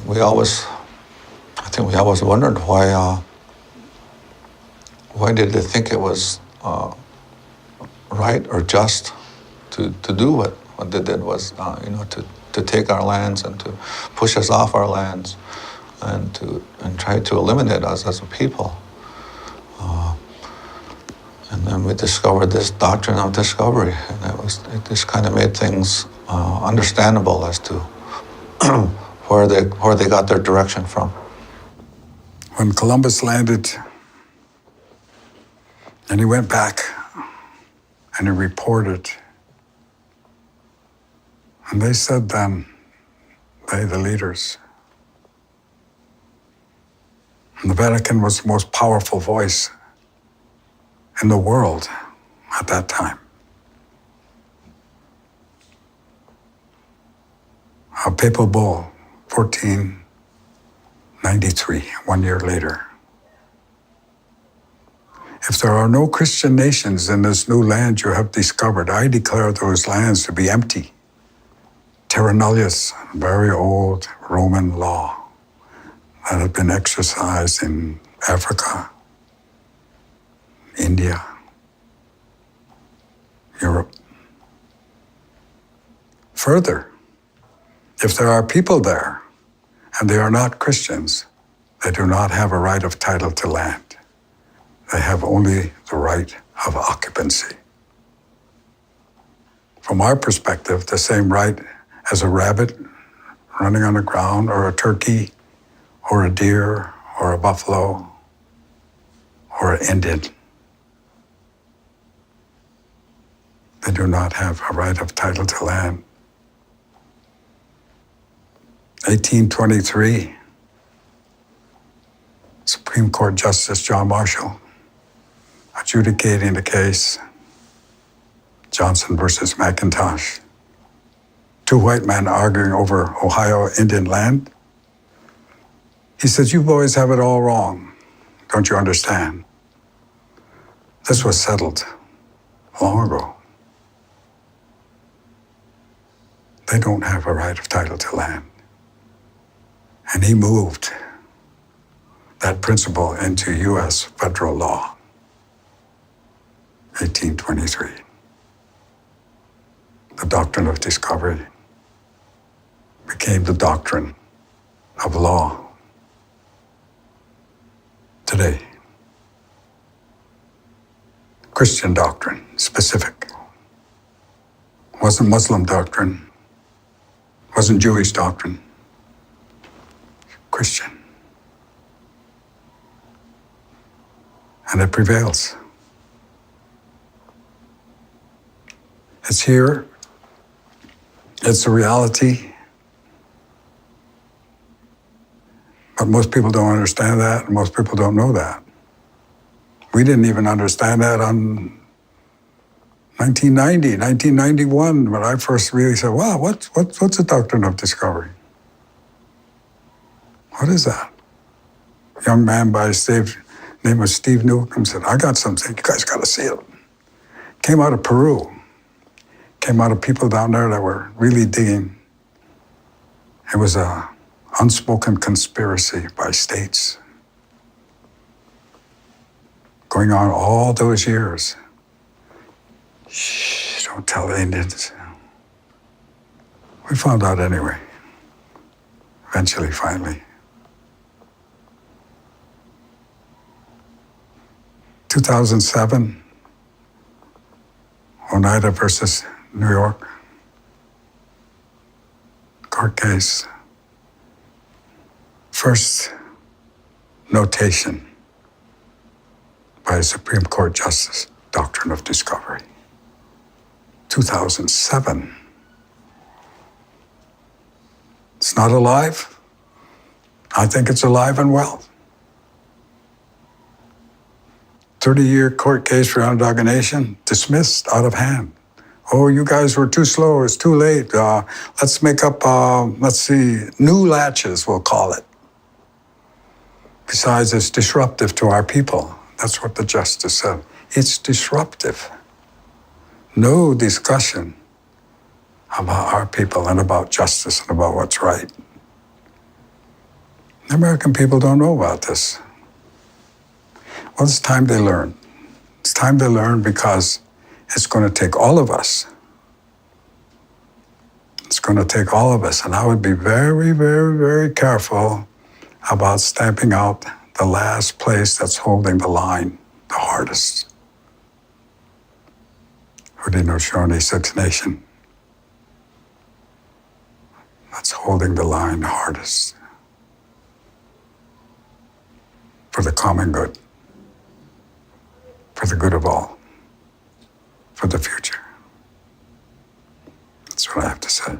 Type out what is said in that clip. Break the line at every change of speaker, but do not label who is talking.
I think we always wondered why did they think it was right or just to do what they did was, to take our lands and to push us off our lands and try to eliminate us as a people. And then we discovered this doctrine of discovery, and it just kind of made things understandable as to where they got their direction from.
When Columbus landed, and he went back, and he reported, and they said then, the leaders, and the Vatican was the most powerful voice in the world at that time. A papal bull, 1493, 1 year later. If there are no Christian nations in this new land you have discovered, I declare those lands to be empty. Terra nullius, very old Roman law that had been exercised in Africa, India, Europe. Further, if there are people there and they are not Christians, they do not have a right of title to land. They have only the right of occupancy. From our perspective, the same right as a rabbit running on the ground, or a turkey, or a deer, or a buffalo, or an Indian. They do not have a right of title to land. 1823, Supreme Court Justice John Marshall adjudicating the case, Johnson versus McIntosh. Two white men arguing over Ohio Indian land. He says, you boys have it all wrong. Don't you understand? This was settled long ago. They don't have a right of title to land. And he moved that principle into U.S. federal law, 1823. The Doctrine of Discovery became the doctrine of law today. Christian doctrine, specific. Wasn't Muslim doctrine, wasn't Jewish doctrine, Christian. And it prevails. It's here, it's a reality, but most people don't understand that, and most people don't know that. We didn't even understand that on 1990, 1991, when I first really said, wow, what's the Doctrine of Discovery? What is that? A young man by name was Steve Newcomb said, I got something, you guys gotta see it. Came out of Peru. Came out of people down there that were really digging. It was a unspoken conspiracy by states going on all those years. Shh, don't tell the Indians. We found out anyway, eventually, finally. 2007, Oneida versus New York, court case. First notation by a Supreme Court Justice, Doctrine of Discovery. 2007. It's not alive. I think it's alive and well. 30-year court case for Onondaga Nation, dismissed out of hand. Oh, you guys were too slow, it's too late. Let's make up, new latches, we'll call it. Besides, it's disruptive to our people. That's what the justice said. It's disruptive. No discussion about our people and about justice and about what's right. The American people don't know about this. Well, it's time they learn. It's time they learn because it's going to take all of us. It's going to take all of us. And I would be very, very, very careful about stamping out the last place that's holding the line the hardest. Haudenosaunee Six Nation. That's holding the line the hardest. For the common good. For the good of all. For the future. That's what I have to say.